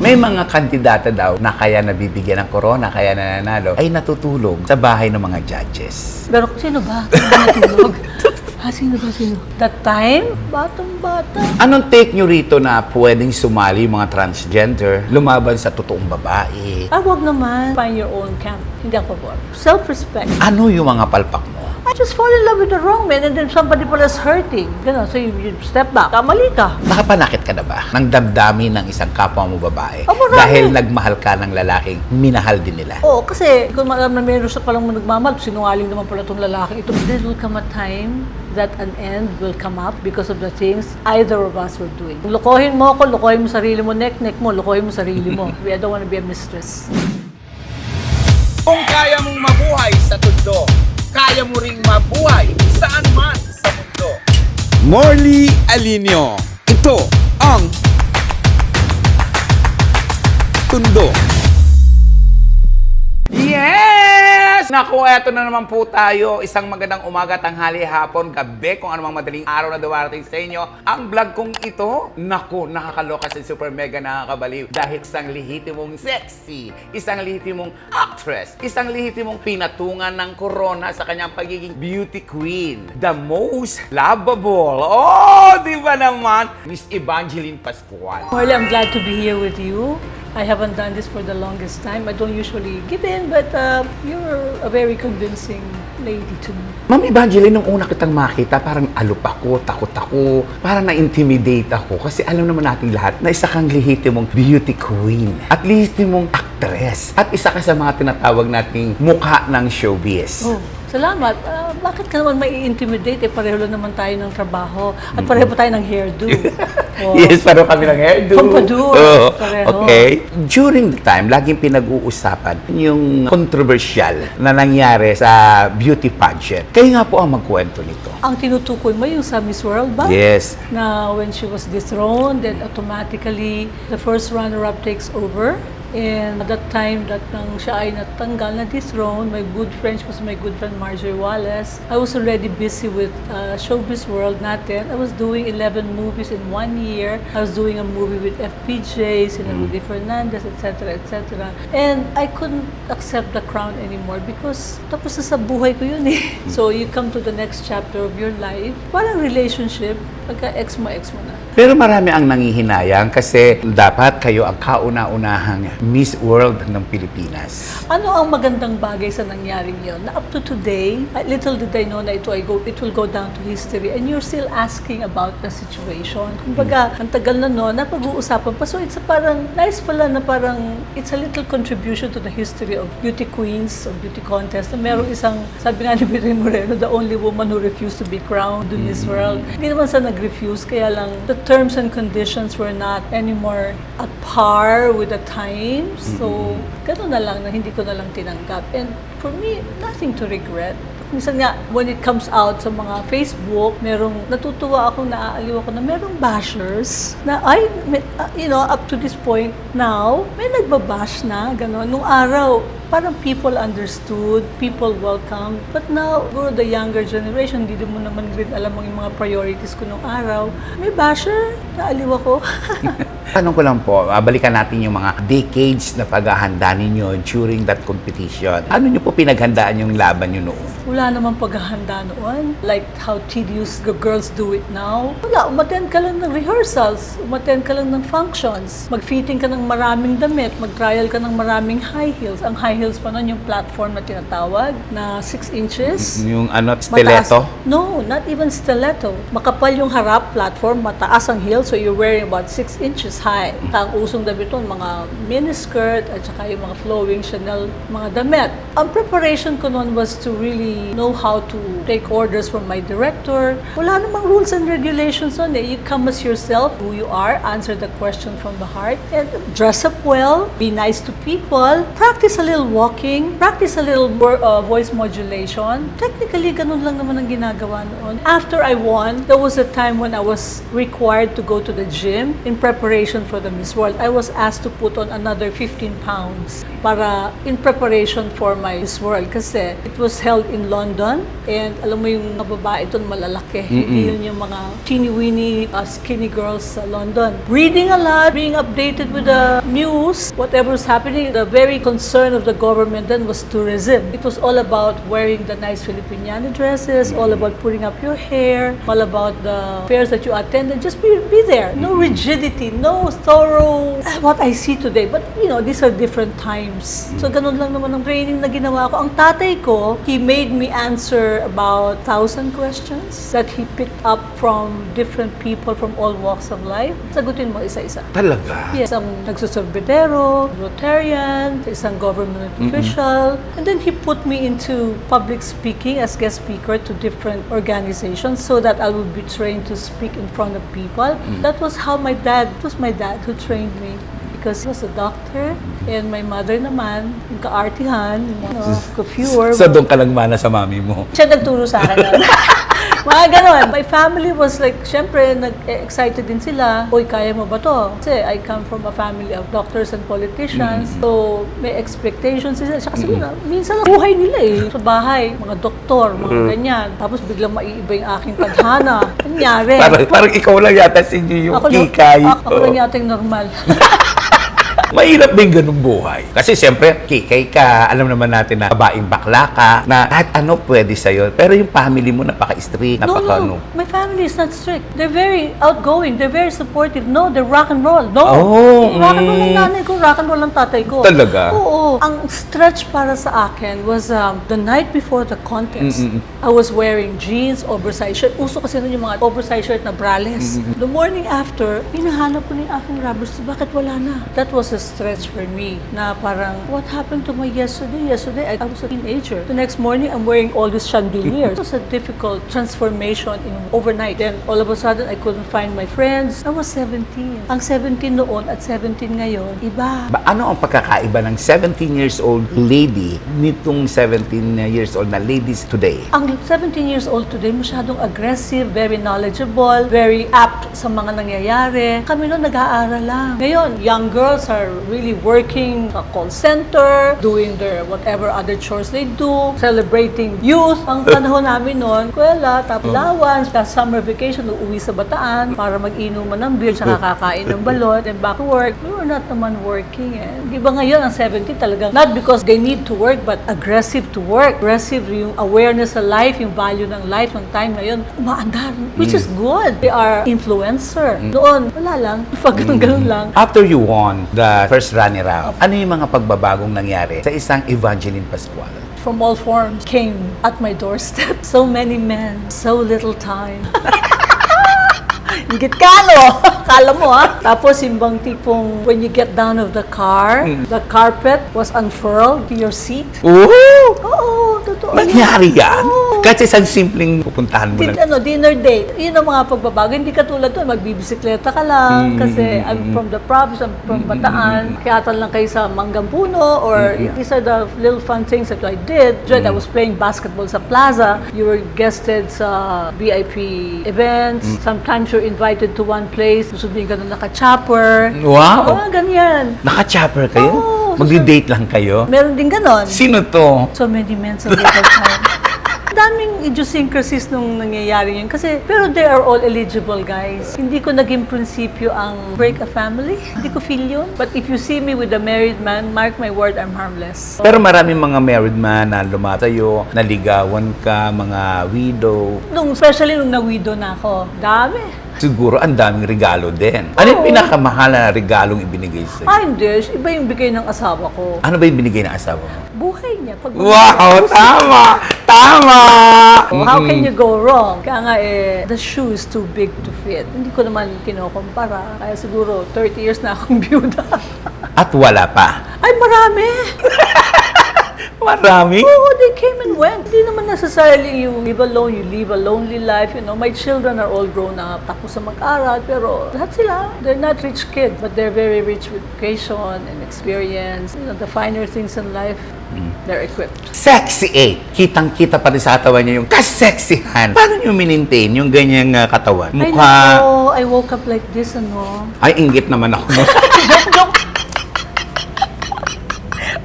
May mga kandidata daw na kaya nabibigyan ng corona, kaya nananalo, ay natutulog sa bahay ng mga judges. Pero sino ba? Sino ba natulog? Sino ba? That time? Batang-bata. Anong take nyo rito na pwedeng sumali yung mga transgender, lumaban sa totoong babae? Wag naman. Find your own camp. Hindi ako pabor. Self-respect. Ano yung mga palpak mo? I just fall in love with the wrong man and then somebody pala is hurting. Ganon. So you step back. Kamali ka. Nakapanakit ka na ba ng damdamin ng isang kapwa mo babae? Marami. Dahil nagmahal ka ng lalaking minahal din nila. Oo, kasi kung alam na meron sa palang nagmamahal, sinungaling naman pala itong lalaki ito. There will come a time that an end will come up because of the things either of us were doing. Lokohin mo ako, lokohin mo sarili mo, nek-nek mo, lokohin mo sarili mo. I don't want to be a mistress. Kung kaya mong mabuhay sa tundo, kaya mo ring mabuhay saan man sa mundo. Morley Alinio, ito ang Tundo. Yes! Naku, eto na naman po tayo. Isang magandang umaga, tanghali, hapon, gabi, kung anumang madaling araw na dumarating sa inyo. Ang vlog kong ito, naku, nakakaloka sa super mega nakakabaliw. Dahil isang lehitimong sexy, isang lehitimong actress, isang lehitimong pinatungan ng corona sa kanyang pagiging beauty queen. The most lovable. Oh, di ba naman? Miss Evangeline Pascual. Morley, I'm glad to be here with you. I haven't done this for the longest time. I don't usually give in, but you're a very convincing lady to me. Ma'am Evangeline, nung una kitang makita, parang alop ako, takot ako, parang na-intimidate ako. Kasi alam naman natin lahat na isa kang lehitimong beauty queen at lehitimong actress at isa ka sa mga tinatawag nating mukha ng showbiz. Oh, salamat. Bakit ka naman mai-intimidate? Pareho lang naman tayo ng trabaho at pareho pa tayo ng hairdo. Oh. Yes, pareho kami ng hairdo. Pompadour. Oo. Pareho. Okay. During the time, laging pinag-uusapan yung controversial na nangyari sa beauty pageant. Kayo nga po ang magkwento nito. Ang tinutukoy mo yung sa Miss World ba? Yes. Na when she was dethroned, then automatically the first runner-up takes over. And at that time that nang siya ay natanggal na dethroned, my good friend, she was my good friend Marjorie Wallace. I was already busy with Showbiz World natin. I was doing 11 movies in 1 year. I was doing a movie with FPJ, Sina Rudy Fernandez, etc., etc. And I couldn't accept the crown anymore because tapos na sa buhay ko yun eh. So you come to the next chapter of your life. Parang relationship, pagka-ex mo na. Pero marami ang nangihinayang kasi dapat kayo ang kauna-unahang Miss World ng Pilipinas. Ano ang magandang bagay sa nangyaring yon? Na up to today, little did I know na it will go down to history and you're still asking about the situation. Kumbaga, ang tagal na no, napag-uusapan pa. So it's a parang, nice pala na parang, it's a little contribution to the history of beauty queens or beauty contest. Na merong isang, sabi nga ni Birin Moreno, the only woman who refused to be crowned in Miss World. Hindi naman sa nag-refuse, kaya lang, the terms and conditions were not anymore at par with the times. So, gano'n na lang na hindi ko na lang tinanggap. And for me, nothing to regret. Minsan nga, when it comes out sa mga Facebook, natutuwa ako, naaaliw ako na merong bashers na, up to this point now, may nagbabash na, gano'n. Nung araw, parang people understood, people welcome. But now, for the younger generation, hindi mo naman rin alam yung mga priorities ko nung araw. May basher, naaliw ako. Tanong ko lang po, balikan natin yung mga decades na paghahanda ninyo during that competition. Ano nyo po pinaghandaan yung laban nyo noon? Wala namang paghahanda noon. Like how tedious the girls do it now. Wala, umattend ka lang ng rehearsals, umattend ka lang ng functions, mag-fitting ka ng maraming damit, mag-trial ka ng maraming high heels. Ang high heels pa nun yung platform na tinatawag na 6 inches. Yung stiletto? Mataas. No, not even stiletto. Makapal yung harap platform, mataas ang heel, so you're wearing about 6 inches high. Ang usong damit nun, mga miniskirt at saka yung mga flowing Chanel mga damit. Ang preparation ko nun was to really know how to take orders from my director. Wala namang rules and regulations on it. You come as yourself, who you are, answer the question from the heart, and dress up well, be nice to people, practice a little walking, practice a little voice modulation. Technically, ganun lang naman ang ginagawa noon. After I won, there was a time when I was required to go to the gym in preparation preparation for the Miss World, I was asked to put on another 15 pounds para in preparation for my Miss World. Kasi it was held in London and alam mo yung mga babae doon malalaki. Hindi yun yung mga teeny-weeny skinny girls sa London. Reading a lot, being updated with the news, whatever's happening, the very concern of the government then was tourism. It was all about wearing the nice Filipiniana dresses, all about putting up your hair, all about the fairs that you attend, and just be there. No rigidity, no thorough, what I see today. But, you know, these are different times. So, ganun lang naman ang training na ginawa ko. Ang tatay ko, he made me answer about 1,000 questions that he picked up from different people from all walks of life. Sagutin mo isa-isa. Talaga? Yes, isang nagsusorbidero, Rotarian, isang government official. And then he put me into public speaking as guest speaker to different organizations so that I would be trained to speak in front of people. That was how it was my dad who trained me. Because he was a doctor, and my mother naman, yung kaartihan, coiffure. So, doon ka lang mana sa mami mo? Siya nagturo sa akin. Mga ganon. My family was like, syempre, excited din sila. Uy, kaya mo ba to? Kasi I come from a family of doctors and politicians. So, may expectations sila. Kasi minsan ang buhay nila Sa bahay, mga doktor, mga ganyan. Tapos biglang maiiba yung aking tadhana. Nangyari. Parang ikaw lang yata si yung kikay. Ako lang yata yung normal. Mahirap din ganung buhay. Kasi siyempre, kikay ka, alam naman natin na babaeng bakla ka, na kahit ano pwede sa'yo. Pero yung family mo, napaka-strict, napaka-ano. No. My family is not strict. They're very outgoing. They're very supportive. No, they're rock and roll. No. Rock and roll ng nanay ko, rock and roll ng tatay ko. Talaga? Oo. Ang stretch para sa akin was the night before the contest. I was wearing jeans, oversized shirt. Uso kasi nun yung mga oversized shirt na braless. The morning after, hinahanap ko na yung aking rubber sleeve. Bakit wala na? That was a stretch for me na parang, what happened to my yesterday? Yesterday, I was a teenager. The next morning, I'm wearing all these chandeliers. It was a difficult transformation in overnight. Then, all of a sudden, I couldn't find my friends. I was 17. Ang 17 noon at 17 ngayon, iba. Ano ang pagkakaiba ng 17 years old lady nitong 17 years old na ladies today? Ang 17 years old today, masyadong aggressive, very knowledgeable, very apt sa mga nangyayari. Kami noon nag-aaral lang. Ngayon, young girls are really working sa call center, doing their whatever other chores they do, celebrating youth. Ang panahon namin noon, kuwela, tapos allowance, tapos summer vacation, uuwi sa Bataan para mag-inuman ng beer, tsaka kakain ng balot, then back to work. We were not naman working Di ba ngayon, ang 70 talagang, not because they need to work, but aggressive to work. Aggressive yung awareness sa life, yung value ng life, ng time ngayon, umaandar, which is good. They are influencer. Noon, wala lang, pag ganun lang. After you won the first runner-up, ano yung mga pagbabagong nangyari sa isang Evangeline Pascual? From all forms came at my doorstep. So many men, so little time. Ingit ka, no? Kala mo, ha? Tapos, yung bang tipong, when you get down of the car, the carpet was unfurled to your seat. Oo, totoo. Nangyari yan? Oo. Kahit sa isang simpleng pupuntahan mo lang. Dinner date. Yun ang mga pagbabago. Hindi katulad doon, magbibisikleta ka lang. Kasi I'm from the province, I'm from Bataan. Kaya lang kayo sa Manggampuno or these are the little fun things that I did. I was playing basketball sa plaza. You were guested sa VIP events. Sometimes you're invited to one place. Susundin ka na naka-chopper. Wow! Ganyan. Naka-chopper kayo? Oo. Magdi-date lang kayo? Meron din ganon. Sino to? So many men sa little time. Daming idiosyncrasies nung nangyayari yun. Kasi, pero they are all eligible, guys. Hindi ko naging prinsipyo ang break a family. Hindi ko feel yun. But if you see me with a married man, mark my word, I'm harmless. Pero maraming mga married man na lumatayo, naligawan ka, mga widow. Especially nung na-widow na ako, dami. Siguro ang daming regalo din. Ano yung pinakamahal na regalong ibinigay sa'yo? Hindi. Iba yung bigay ng asawa ko. Ano ba yung binigay ng asawa mo? Buhay niya. Wow! Tama! Tama! So, how can you go wrong? Kaya nga the shoe is too big to fit. Hindi ko naman kinukumpara. Kaya siguro 30 years na akong byuda. At wala pa. Ay, marami! Marami? Oo, they came and and when. Hindi naman necessarily you live alone, you live a lonely life. You know, my children are all grown up, tapos na mag-aral, pero lahat sila, they're not rich kids, but they're very rich with education and experience. You know, the finer things in life, they're equipped. Sexy 8. Kitang-kita pa rin sa katawan niya yung kaseksihan. Paano niyo minintain yung ganyang katawan? I Mukha... know, I woke up like this, ano. Ay, inggit naman ako. Joke.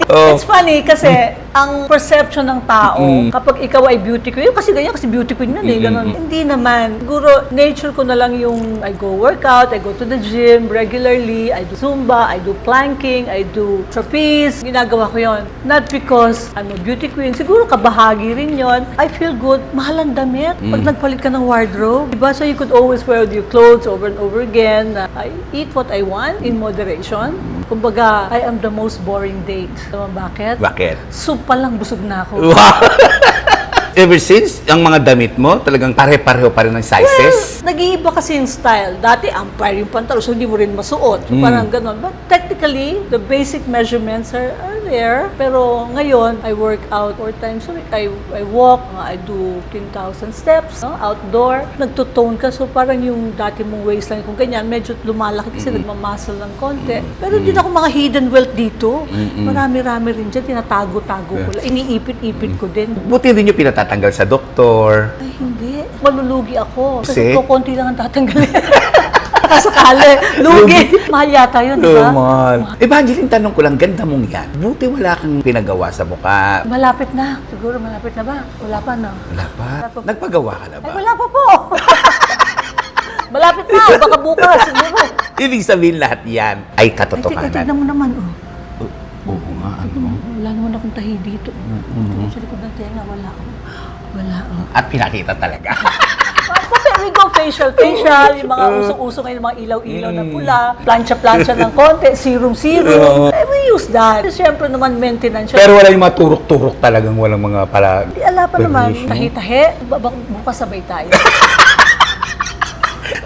Oh. It's funny kasi ang perception ng tao kapag ikaw ay beauty queen, kasi ganyan, kasi beauty queen yun eh, ganun. Hindi naman. Siguro, nature ko na lang yung I go workout, I go to the gym regularly, I do Zumba, I do planking, I do trapeze. Ginagawa ko yon. Not because I'm a beauty queen. Siguro kabahagi rin yon. I feel good. Mahal ang damit. Pag nagpalit ka ng wardrobe, diba? So you could always wear your clothes over and over again. I eat what I want in moderation. Kumbaga, I am the most boring date. Tama bakit? Bakit? Soup pa lang, busog na ako. Wow! Ever since, ang mga damit mo, talagang pare-pareho pa rin ng sizes? Nag-iiba kasi yung style. Dati, ampere yung pantalon, so hindi mo rin masuot. So, parang ganon. But technically, the basic measurements are there. Pero ngayon, I work out 4 times a week. I walk, I do 10,000 steps, no? Outdoor. Nagtutone ka, so parang yung dati mong waistline, kung ganyan, medyo lumalaki kasi nagmamuscle ng konti. Pero hindi na ako mga hidden wealth dito. Marami-rami rin dyan, tinatago-tago ko lang. Iniipit-ipit ko din. Buti din yung pinatatanggal sa doktor. Ay, hindi. Malulugi ako. Kasi? Kasi konti lang ang tatanggalin. Kasakali. Lugi. Mahal yata yun, di ba? Naman. Evangeline, tanong ko lang, ganda mong yan. Buti wala kang pinagawa sa mukha. Malapit na. Siguro malapit na ba? Wala pa, no? Wala pa? Wala pa. Nagpagawa ka na ba? Ay, wala pa po. Malapit na. Baka bukas, siguro. Ibig sabihin lahat yan ay Ay, katotohanan. tignan mo naman, oh. Oo nga, ano? Wala naman akong tahi dito. Sa likod ng tenga, wala. Wala, oh. At pinakita talaga. Kasi we go facial, yung mga usong-uso ngayon, mga ilaw-ilaw na pula, plancha-plancha ng konti, serum-serum. Eh, we use that. Siyempre naman, maintenance. Pero wala yung mga turok-turok talagang walang mga pala. Di ala pa naman, permission. tahi-tahi, bukas sabay tayo.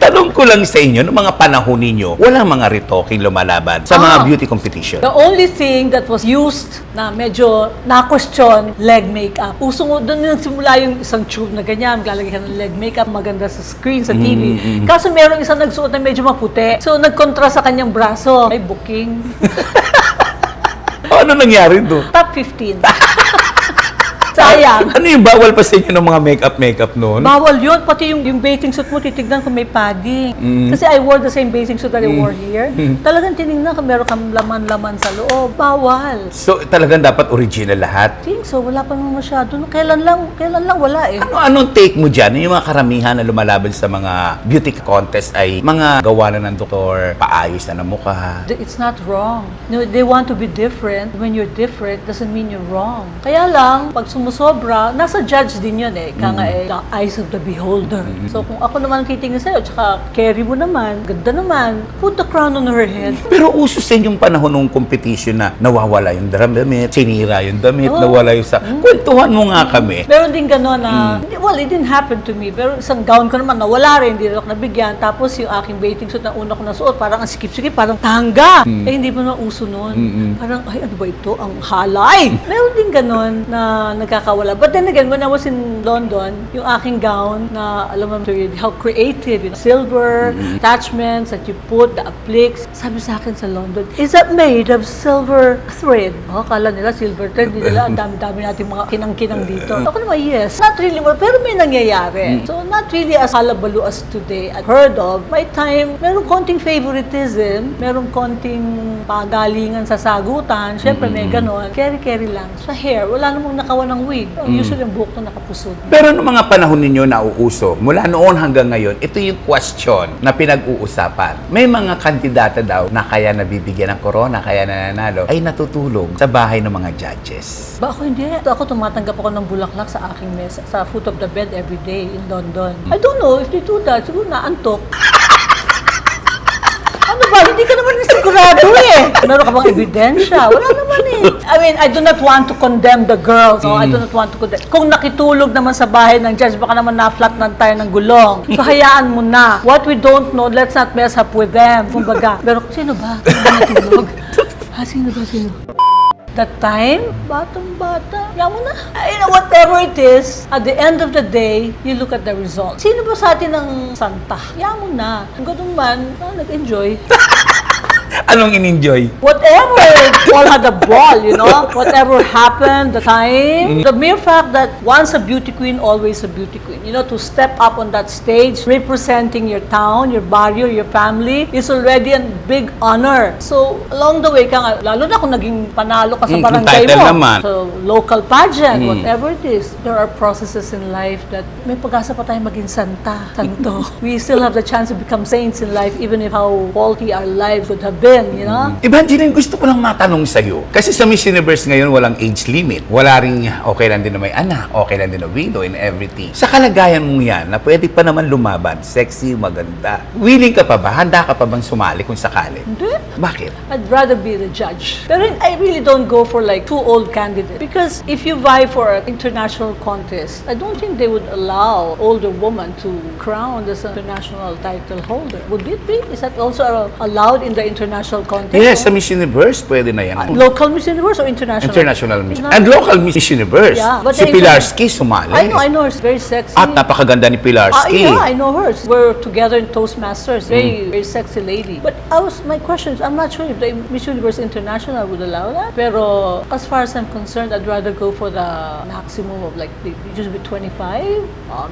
Tanong ko lang sa inyo, noong mga panahon ninyo, walang mga retoking lumalaban sa mga beauty competition. The only thing that was used na medyo na-question, leg makeup. Doon nagsimula yung isang tube na ganyan, maglalagay ka ng leg makeup, maganda sa screen, sa TV. Kaso merong isang nagsuot na medyo maputi. So, nag-contrast sa kanyang braso. Ay, booking. Ano nangyari doon? Top 15. Sayang. Ano yung bawal pa sa inyo ng mga makeup noon? Bawal yun. Pati yung bathing suit mo, titignan kung may padding. Kasi I wore the same bathing suit that I wore here. Talagang tinignan kung meron kang laman-laman sa loob. Bawal. So, talagang dapat original lahat? Think so. Wala pa naman masyado. Kailan lang wala eh. Anong take mo dyan? Yung mga karamihan na lumalaban sa mga beauty contest ay mga gawa na ng doktor, paayos na ng mukha. It's not wrong. No, they want to be different. When you're different, doesn't mean you're wrong. Kaya lang, pag sumusobra, nasa judge din yun eh. Kaya nga eh, the eyes of the beholder. So kung ako naman titingin sa'yo, tsaka carry mo naman, ganda naman, put the crown on her head. Pero uso sa inyong panahon ng competition na nawawala yung damit, sinira yung damit, nawala yung sa... Kwentuhan mo nga kami. Meron din gano'n na, well, it didn't happen to me, pero isang gown ko naman, nawala rin, hindi rin ako nabigyan. Tapos yung aking bathing suit na una ko nasuot, parang ang sikip-sikip, parang tangga. Eh, hindi pa naman uso nun. Parang, ay, ano ba ito? Ang halay! Meron din gano'n na nagkakawala. But then again, when I was in London, yung aking gown na, alam mo, how creative, you know, silver, attachments that you put, the appliques. Sabi sa akin sa London, is that made of silver thread? Oh, kala nila silver thread, hindi nila, ang dami-dami natin mga kinang-kinang dito. Ako naman, yes. Not really, pero may nangyayari. So, not really as halabalu as today I've heard of. My time, meron konting favoritism, meron konting pagalingan sa sagutan. Siyempre, may ganon. Carry lang. Sa hair, wala namang nakawan ng wig. Usually, ang buhok na nakapusod. Pero noong mga panahon ninyo nauuso, mula noon hanggang ngayon, ito yung question na pinag-uusapan. May mga kandidata daw na kaya nabibigyan ng corona, kaya nananalo, ay natutulog sa bahay ng mga judges. Ba ako hindi. Ako tumatanggap ako ng bulaklak sa aking mesa, sa foot of the bed every day in London. I don't know if they do that. Siguro naantok. Ano ba? Hindi ka naman sigurado eh. Meron ka bang ebidensya? Wala naman eh. I mean, I do not want to condemn the girls. So I do not want to condemn. Kung nakitulog naman sa bahay ng judge, baka naman na-flat na tayo ng gulong. So hayaan mo na. What we don't know, let's not mess up with them. Kumbaga. Pero sino ba? Sino natulog? Sino ba? That time, batang-bata, yaman na. You know, whatever it is, at the end of the day, you look at the result. Sino ba sa atin ang santa? Yaman na. Kung ganun man, nag-enjoy. Anong in-enjoy? Whatever, all had a ball, you know? Whatever happened, the time. The mere fact that once a beauty queen, always a beauty queen. You know, to step up on that stage, representing your town, your barrio, your family, is already a big honor. So, along the way, lalo na kung naging panalo ka sa barangay title mo, naman. so local pageant, whatever it is, there are processes in life that may pag-asa pa tayong maging santo. We still have the chance to become saints in life, even if how faulty our lives would have been, you know? Evangeline, gusto ko lang matanong sa'yo. Kasi sa Miss Universe ngayon, walang age limit. Wala rin okay lang din na may anak, okay lang din na widow and everything. Sa kalagayan mong yan, na pwede pa naman lumaban, sexy, maganda. Willing ka pa ba? Handa ka pa bang sumali kung sakali? Hindi. Bakit? I'd rather be the judge. Pero I really don't go for like too old candidates. Because if you vie for an international contest, I don't think they would allow older women to crown as an international title holder. Would it be? Is that also allowed in the international contest? Yes, sa Miss Universe, pwede na yan. Local Miss Universe or international? International Miss. And local Miss Universe. Yeah, but Si the Pilarski sumali. I know her. She's very sexy. At napakaganda ni Pilarski. Yeah, I know her. We're together in Toastmasters. Very sexy lady. But my question is, I'm not sure if the Miss Universe International would allow that. Pero as far as I'm concerned, I'd rather go for the maximum of like, it should be 25,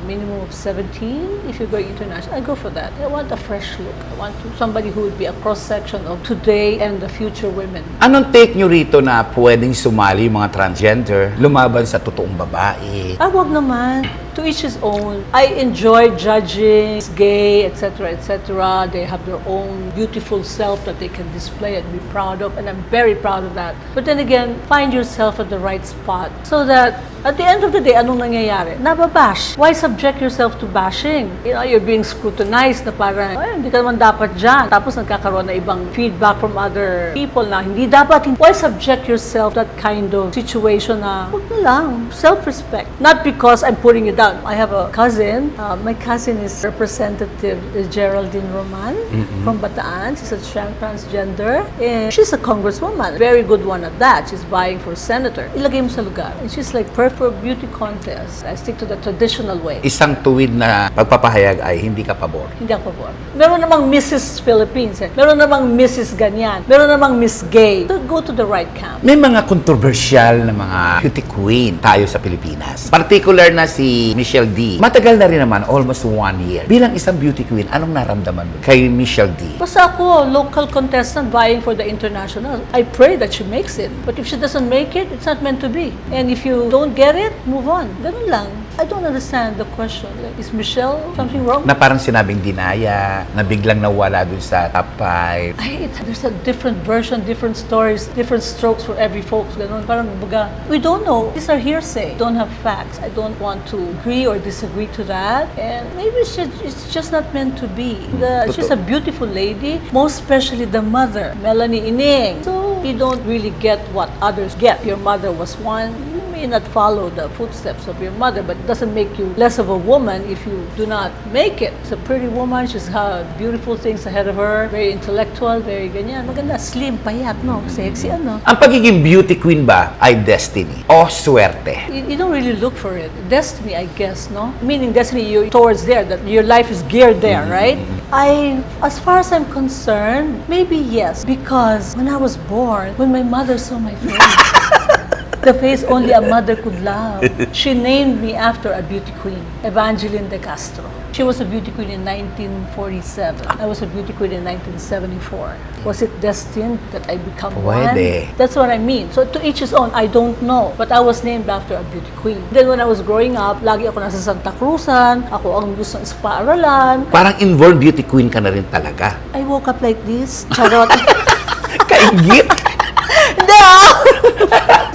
minimum of 17. If you're going international, I go for that. I want a fresh look. I want somebody who would be a cross-section of today and the future women. Anong take nyo rito na pwedeng sumali yung mga transgender, lumaban sa totoong babae? Wag naman. To each his own. I enjoy judging, it's gay, etc., etc. They have their own beautiful self that they can display and be proud of, and I'm very proud of that. But then again, find yourself at the right spot so that at the end of the day, anong nangyayari? Nababash. Why subject yourself to bashing? You know, you're being scrutinized na parang, ay, hindi ka naman dapat dyan. Tapos nagkakaroon na ibang feedback from other people na hindi dapat. Why subject yourself to that kind of situation na, huwag na lang, self-respect. Not because I'm putting you down. I have a cousin. My cousin is Representative Geraldine Roman from Bataan. She's a transgender. And she's a congresswoman. Very good one at that. She's vying for senator. Ilagay mo sa lugar. And she's like perfect for beauty contest. I stick to the traditional way. Isang tuwid na pagpapahayag ay hindi ka pabor. Hindi ako pabor. Meron namang Mrs. Philippines. Meron namang Mrs. Ganyan. Meron namang Miss Gay. So go to the right camp. May mga controversial na mga beauty queen tayo sa Pilipinas. Particular na si Michelle D. Matagal na rin naman, almost 1 year. Bilang isang beauty queen, anong naramdaman mo kay Michelle D? Basta ako, local contestant vying for the international. I pray that she makes it. But if she doesn't make it, it's not meant to be. And if you don't get it, move on. Ganun lang. I don't understand the question. Like, is Michelle something wrong? Na parang sinabing dinaya, na biglang nawala dun sa top 5. There's a different version, different stories, different strokes for every folks. Ganun. Parang baga, we don't know. These are hearsay. Don't have facts. I don't want to agree or disagree to that. And maybe it's just not meant to be. She's a beautiful lady, most especially the mother, Melanie Ining. So you don't really get what others get. Your mother was one. You may not follow the footsteps of your mother, but it doesn't make you less of a woman if you do not make it. She's a pretty woman. She's had beautiful things ahead of her. Very intellectual, very ganyan. Maganda, slim, payat, no? Sexy, ano? Ang pagiging beauty queen ba ay destiny o swerte? You don't really look for it. Destiny, I guess, no? Meaning destiny, you're towards there, that your life is geared there, right? As far as I'm concerned, maybe yes. Because when I was born, when my mother saw my face, the face only a mother could love. She named me after a beauty queen, Evangeline de Castro. She was a beauty queen in 1947. I was a beauty queen in 1974. Was it destined that I become Pwede. one? That's what I mean. So to each his own, I don't know. But I was named after a beauty queen. Then when I was growing up, lagi ako nasa Santa Cruzan. Ako ang gusto ng spa-aralan. Parang involved beauty queen ka na rin talaga. I woke up like this. Charot. Kaingit! No!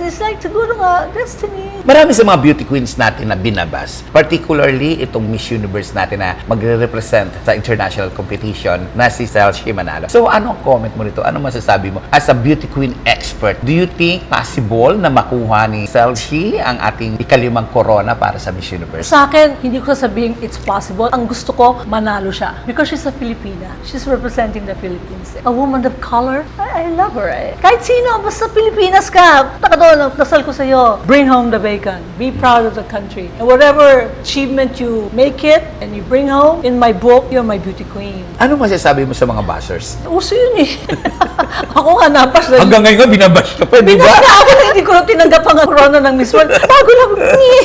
It's like, siguro nga, destiny. Marami sa mga beauty queens natin na binabas. Particularly, itong Miss Universe natin na magre-represent sa international competition na si Selshi Manalo. So, anong comment mo nito? Ano masasabi mo? As a beauty queen expert, do you think possible na makuha ni Selshi ang ating ikalimang corona para sa Miss Universe? Sa akin, hindi ko sasabihin it's possible. Ang gusto ko, manalo siya. Because she's a Filipina. She's representing the Philippines. A woman of color, I love her. Kahit sino, basta Pilipinas ka. Taka doon, dasal ko sa'yo. Bring home the bacon. Be proud of the country. And whatever achievement you make it and you bring home, in my book, you're my beauty queen. Ano masasabi mo sa mga bashers? Uso yun eh. Ako nga napas na Hanggang ngayon, binabash ka pa, di ba? Binaka ako na hindi ko tinanggap ang corona ng Miss World. Bago lang.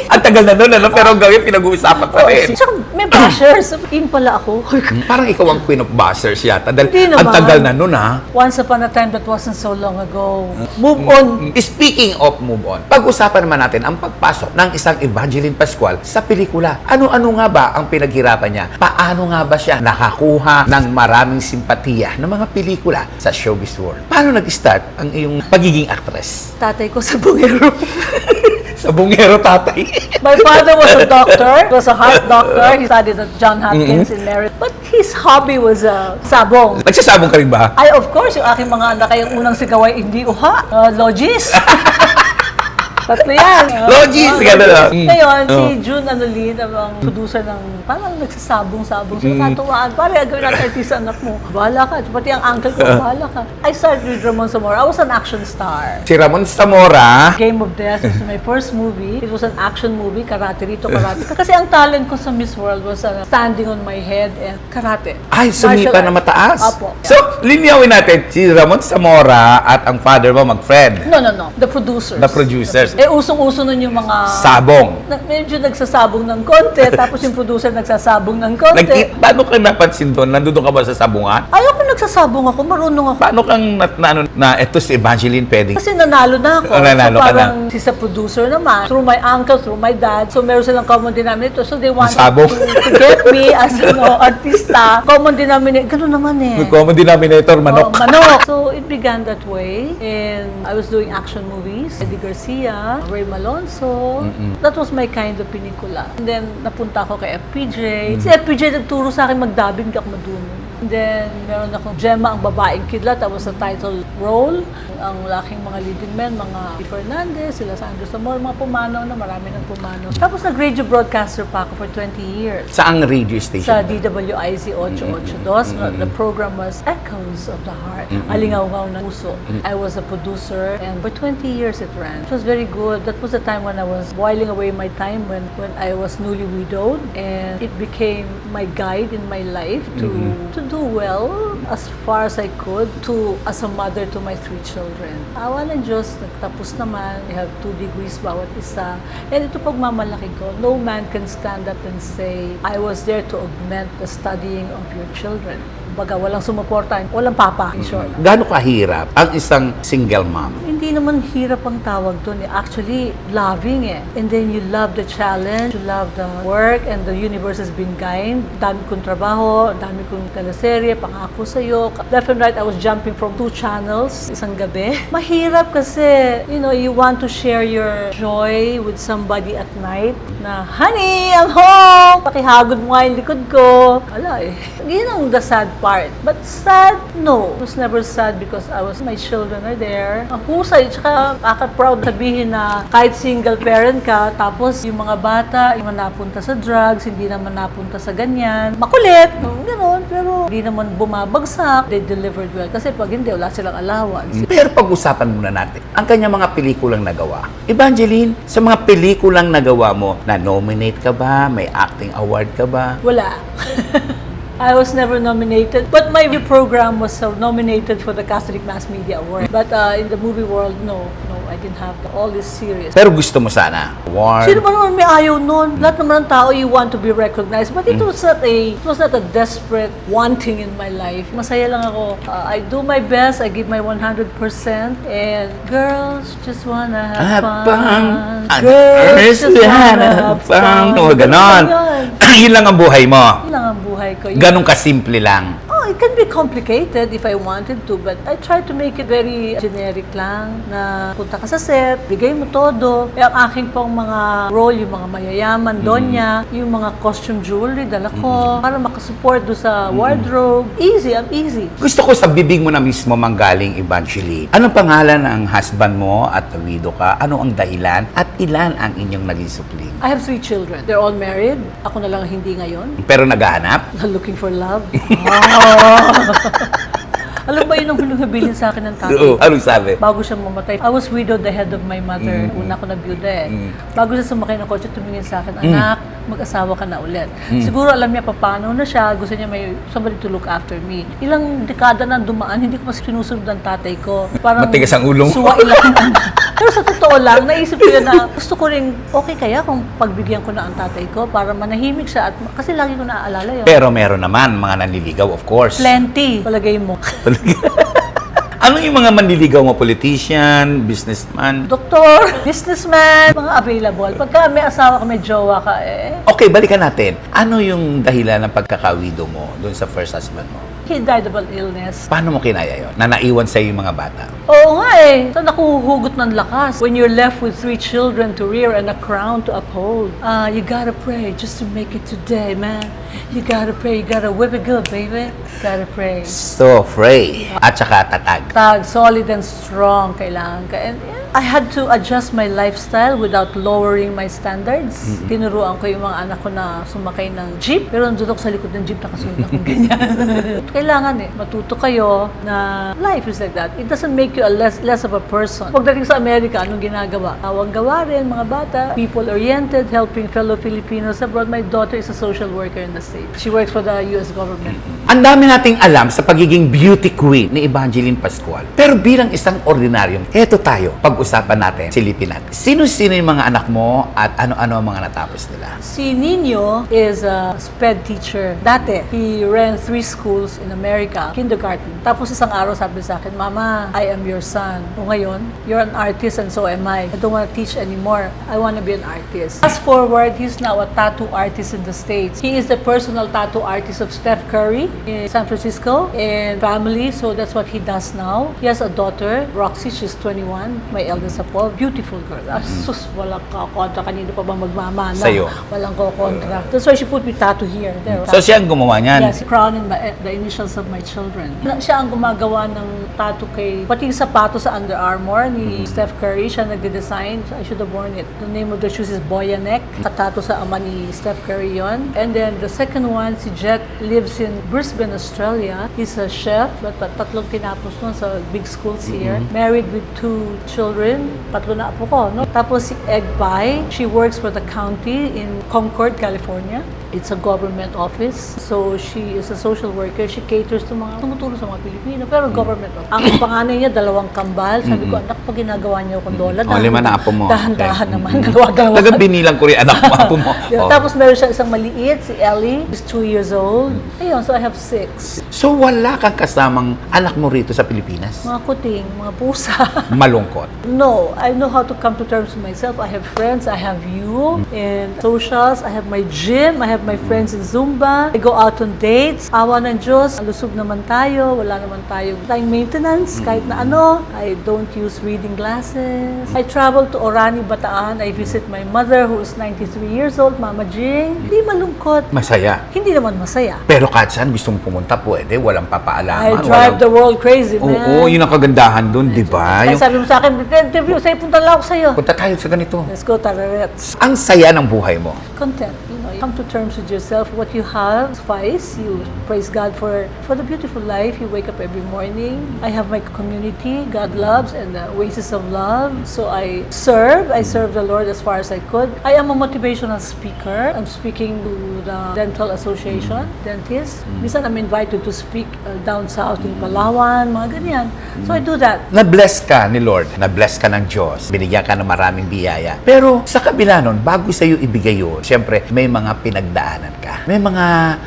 Ang tagal na nun, ano? Pero hanggang ngayon, pinag-uusapan pa rin. Tsaka may bashers. In pala ako. Parang ikaw ang queen of bashers yata. Dahil Hindi ang naman. tagal na nun, ha? Once upon a time that wasn't so long ago. Move on. Speaking of move on, pag-usapan naman natin ang pagpasok ng isang Evangeline Pascual sa pelikula. Ano-ano nga ba ang pinaghirapan niya? Paano nga ba siya nakakuha ng maraming simpatiya ng mga pelikula sa showbiz world? Paano nag-start ang iyong pagiging actress? Tatay ko sa bungero. Sa bungero tatay. My father was a doctor. He was a heart doctor. He studied at John Hopkins in Merit. But his hobby was sabong. Nagsasabong ka rin ba? Ay, of course, yung aking mga anak ay yung unang sigaw ay hindi uha. Logis. Tatlo yan. Logis, gano'n lang. Ngayon, si June Anolin, ang producer ng, parang nagsasabong-sabong. So, natuwaan. Pare, gawin natin artista anak mo. Bahala ka. Pati ang uncle ko, bahala ka. I started with Ramon Zamora. I was an action star. Si Ramon Zamora. Game of Death was my first movie. It was an action movie, karate rito, karate. Kasi ang talent ko sa Miss World was standing on my head and karate. Ay, Martial sumipa na arts. mataas. Apo. So, linyawin natin, si Ramon Zamora at ang father mo mag-friend. No. The producers. The producers. Eh, usong-uso nun yung mga... Sabong. Medyo nagsasabong ng konti, tapos yung producer nagsasabong ng konti. Paano ka napansin doon? Nandun ka ba sa sabungan? Ayoko nagsasabong ako, marunong ako. Paano kang eto si Evangeline pwedeng? Kasi nanalo na ako. Nanalo so ka parang si sa producer naman, through my uncle, through my dad, so meron silang common denominator. So they wanted Sabong. to get me as artista. Common denominator, gano'n naman eh. May common denominator, manok. Oh, manok. So it began that way. And I was doing action movies. Eddie Garcia, Ray Malonzo. That was my kind of pelikula. And then napunta ako kay FPJ. Si FPJ nagturo sa akin magdubbing, hindi ako madunong. And then, meron akong Gemma, ang babaeng kidlat. That was a title role. Ang laking mga leading men, mga Fernandez, sila Sandro Zamora, mga pumanaw na, marami ng pumanaw. Tapos nag-radio broadcaster pa ako for 20 years. Saang radio station? Sa DWIZ 882. The program was Echoes of the Heart. Alingaw-ngaw ng puso. I was a producer and for 20 years it ran. It was very good. That was the time when I was boiling away my time when I was newly widowed, and it became my guide in my life to do well as far as I could as a mother to my 3 children. Awa ng Diyos, nagtapos naman. I have 2 degrees bawat isa. And ito pagmamalaki ko, no man can stand up and say, I was there to augment the studying of your children. Baga, walang sumuporta, walang papa, in short. Gaano kahirap ang isang single mom? Hindi naman hirap ang tawag doon. Actually, loving eh. And then you love the challenge, you love the work, and the universe has been kind. Dami kong trabaho, dami kong teleserye, pangako sa'yo. Left and right, I was jumping from 2 channels isang gabi. Mahirap kasi, you want to share your joy with somebody at night na, honey, I'm home! Pakihagod mo nga yung likod ko. Wala eh. Yun ang the sad part. But sad, no. It was never sad because my children are there. Ang husay, tsaka kaka-proud sabihin na kahit single parent ka, tapos yung mga bata, yung napunta sa drugs, hindi naman napunta sa ganyan. Makulit, gano'n, pero hindi naman bumabagsak. They delivered well. Kasi pag hindi, wala silang allowance. Pero pag-usapan muna natin ang kanyang mga pelikulang nagawa. Evangeline, sa mga pelikulang nagawa mo, na-nominate ka ba? May acting award ka ba? Wala. I was never nominated, but my program was nominated for the Catholic Mass Media Award. But in the movie world, no, I didn't have all this serious. Pero gusto mo sana? Award? Sino ba naman may ayaw nun? Lahat naman ng tao, you want to be recognized. But it was not a desperate wanting in my life. Masaya lang ako. I do my best, I give my 100%. And girls just wanna have fun. Girls just wanna have fun. Ganon. Yun lang ang buhay mo. Yun lang ang buhay ko. Ganong kasimple lang. Oh, It can be complicated if I wanted to, but I try to make it very generic lang, na punta ka sa set, bigay mo todo. Ang aking pong mga role, yung mga mayayaman, donya, yung mga costume jewelry, dala ko, para makasupport do sa wardrobe. Easy, I'm easy. Gusto ko sa bibig mo na mismo manggaling, Evangeline. Anong pangalan ng husband mo at widow ka? Ano ang dahilan? At ilan ang inyong naging supling? I have 3 children. They're all married. Ako na lang ang hindi ngayon. Pero naghahanap? Looking for love. Alam ba yun ang hulunghabilin sa akin ng tatay? Oo. Anong sabi? Bago siya mamatay, I was widowed the head of my mother. Una ko na byuda Bago siya sumakay ng kotse, tumingin sa akin, anak, mag-asawa ka na ulit. Siguro alam niya paano na siya, gusto niya may somebody to look after me. Ilang dekada na dumaan, hindi ko mas sinusunod ang tatay ko. Parang Matigas ang ulong. suwa ilang. Pero sa totoo lang, naisip ko na gusto ko rin, okay kaya kung pagbigyan ko na ang tatay ko para manahimik siya at kasi lagi ko naaalala yun. Pero meron naman mga nanliligaw, of course. Plenty, palagay mo. Ano yung mga manliligaw mo? Politician, businessman? Doktor, businessman, mga available. Pagka may asawa ka, may jowa ka, Okay, balikan natin. Ano yung dahilan ng pagkakawido mo doon sa first husband mo? he died of an illness. Paano mo kinaya yun? Na naiwan sa'yo yung mga bata? Oo nga So nakuhugot ng lakas. When you're left with 3 children to rear and a crown to uphold, you gotta pray just to make it today, man. You gotta pray. You gotta whip it good, baby. Gotta pray. So, pray. At saka tatag. Tag, solid and strong kailangan ka. And I had to adjust my lifestyle without lowering my standards. Tinuruan ko yung mga anak ko na sumakay ng jeep. Pero nandun ako sa likod ng jeep, nakasunod akong ganyan. Kailangan matuto kayo na life is like that. It doesn't make you a less of a person. Pagdating sa Amerika, anong ginagawa? Awang gawa rin, mga bata, people-oriented, helping fellow Filipinos abroad. My daughter is a social worker in the States. She works for the U.S. government. Ang dami nating alam sa pagiging beauty queen ni Evangeline Pascual. Pero bilang isang ordinaryong, eto tayo, pag-usapan natin, silipin natin. Sino-sino yung mga anak mo at ano-ano ang mga natapos nila? Si Nino is a sped teacher. Dati, he ran 3 schools in America, kindergarten. Tapos isang araw sabi sa akin, Mama, I am your son. O ngayon, you're an artist and so am I. I don't want to teach anymore. I want to be an artist. Fast forward, he's now a tattoo artist in the States. He is the personal tattoo artist of Steph Curry in San Francisco and family. So that's what he does now. He has a daughter, Roxy. She's 21. My eldest apo. Beautiful girl. Sus, walang kontra. Kanino pa ba magmamana? Sa'yo? Walang kontra. That's why she put me tattoo here. There. So, siya ang gumawa niyan? Yes, crown and the initials of my children. Siya ang gumagawa ng tattoo kay, pati yung sapato sa Under Armour ni Steph Curry, siya nagde-design. I should have worn it. The name of the shoes is Boyanek. Katato sa ama ni Steph Curry yon. And then the second one, si Jet, lives in Brisbane, Australia. He's a chef, but tatlong tinapos nun sa big schools here. Married with 2 children. Tatlo na apo ko, no? Tapos si Egg Pie, she works for the county in Concord, California. It's a government office. So, she is a social worker. She caters to mga, tumutulong sa mga Pilipino. Pero government office. Ang panganay niya, 2 kambal. Sabi ko, anak, pag ginagawa niyo akong dola, 5 na apo mo. dahan-dahan naman. Dalawa-dalawa. Talagang binilang ko rin anak mo, apo mo. Yeah, Oh. Tapos meron siya isang maliit, si Ellie. She's 2 years old. Ayun, so I have 6. So, wala kang kasamang anak mo rito sa Pilipinas? Mga kuting, mga pusa. Malungkot. No, I know how to come to terms with myself. I have friends, I have you in socials, I have my gym, I have my friends in Zumba. I go out on dates. Awa ng Diyos, lusog naman tayo, wala naman tayong maintenance, kahit na ano. I don't use reading glasses. I travel to Orani, Bataan. I visit my mother who is 93 years old, Mama Jing. Hindi malungkot. Masaya. Hindi naman masaya. Pero kahit saan gusto mong pumunta, pwede. Walang I papaalaman. drive the world crazy, man. Oo, yun ang kagandahan dun, di ba? Ay, Yung, sabi mo sa akin, interview, sa'yo, punta lang ako sa'yo. punta tayo sa ganito. Let's go, Tararets. Ang saya ng buhay mo. Content, you come to terms with yourself. What you have, suffice. You praise God for the beautiful life. You wake up every morning. I have my community, God loves, and the Oasis of Love. So I serve the Lord as far as I could. I am a motivational speaker. I'm speaking to the Dental Association, dentist. Minsan I'm invited to speak down south in Palawan, mga ganyan. So I do that. Na-bless ka ni Lord, na-bless ka ng Diyos, binigyan ka ng maraming biyaya. Pero sa kabila nun, bago sa'yo ibigay yun, syempre may mga pinagdaanan ka. May mga